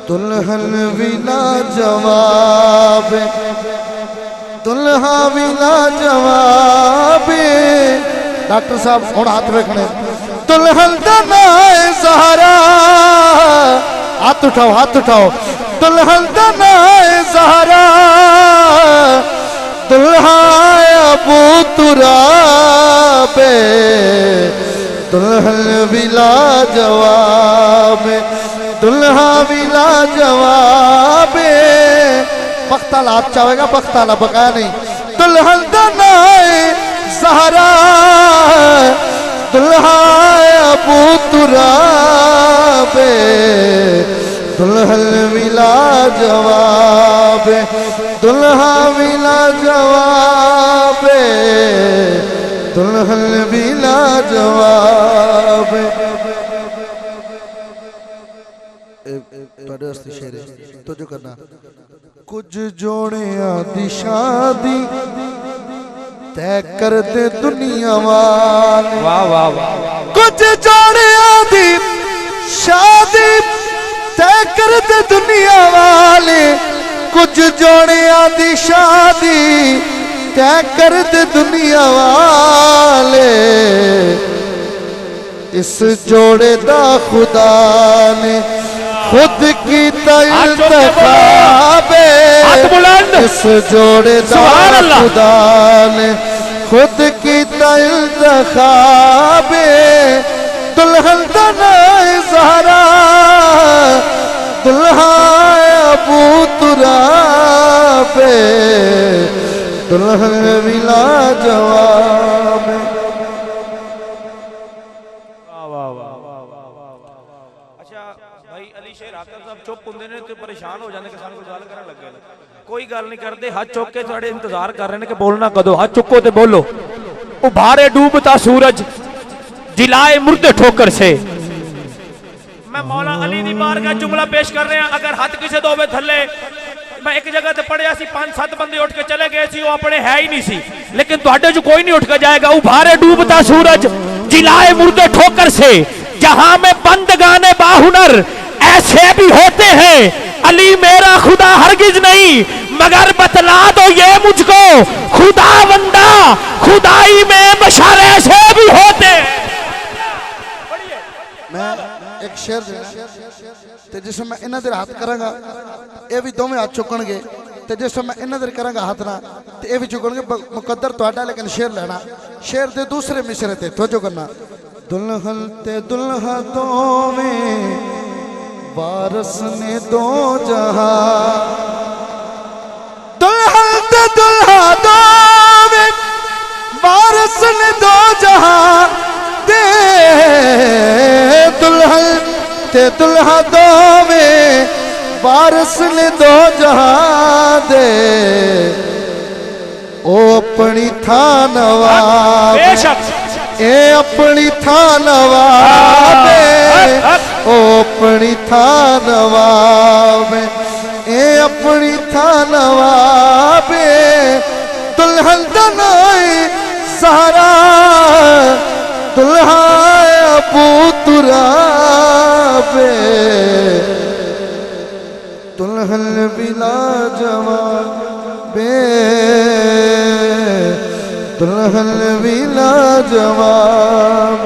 दुल्हन विला जवाब, दुल्हा विला जवाब। डॉक्टर साहब हुण हाथ रखने। दुल्हन दा नाए ज़हरा, हाथ उठाओ हाथ उठाओ। दुल्हन दा नाए ज़हरा, दुल्हा अबू तुराबे। दुल्हन विला जवाब, दुल्हा विला जवाब। पख्ताला आप चाहेगा, पख्ताला बकाया नहीं। दुल्हन दा नाए ज़हरा, दुल्हा अबू तुराबे। दुल्हन विला जवाब, दुल्हा विला जवाब। दुल्हन विला जवाब। तो जो करना कुछ जोड़िया दी शादी तय कर दे दुनिया वाले। वाह वाह वाह। कुछ जोड़िया दी शादी तय कर दे दुनिया वाले। कुछ जोड़िया दी शादी तय कर दे दुनिया वाले। इस जोड़े दा खुदा ने खुद की इंतखाब। इस जोड़े दा खुदा ने खुद की इंतखाब। दुल्हन दा नाए ज़हरा, दुल्हा अबू तुराबे। दुल्हन विला जवाब। चुप होंगे ने तो परेशान हो जाते कि सानू गल करन लगे ने। कोई गल नहीं करते, हाथ चुक के थोड़े इंतजार कर रहे हैं कि बोलना कदों। हाथ चुको तो बोलो। उभारे डूबता सूरज जिलाए मुर्दे ठोकर से। मैं मौला अली दी बारगाह जुमला पेश कर रहे हैं। अगर हाथ किसी दो थले, मैं एक जगह ते पढ़िया सी 5-7 बंदे उठ के चले गए सी, वो अपने है ही नहीं सी, लेकिन तुहाडे जो कोई नहीं उठ के जाएगा। उभारे डूबता सूरज जिलाए मुर्दे ठोकर से, जहां में बंद गाने बाहुनर ऐसे भी होते हैं। अली मेरा खुदा हरगिज नहीं, मगर बतला दो ये मुझको खुदा बंदा खुदाई में बशर ऐसे भी होते। मैं एक शेर ते जिस मैं इन्हां दे हाथ करांगा, ये भी दोवें हाथ चुकणगे। ते जिस मैं इन्हां दे करांगा हाथ ना, ते ये भी चुकणगे। मुकद्दर तुहाडा, लेकिन शेर लेना। शेर दे दूसरे मिसरे ते तवज्जो करना। दुल्हन ते दुल्हा दोवें वारस ने दो जहां। दुल्हन ते दुल्हा दोवें वारस ने दो जहां दे। दुल्हन ते दुल्हा दोवें वारस ने दो जहां दे। ओ अपनी था नवाब, ए अपनी था नवाब। ओ अपनी था नवाब, ए अपनी था नवाब। दुल्हन दा नाए ज़हरा, दुल्हा अबू तुराबे। दुल्हन विला जवाब, दुल्हन विला जवाब।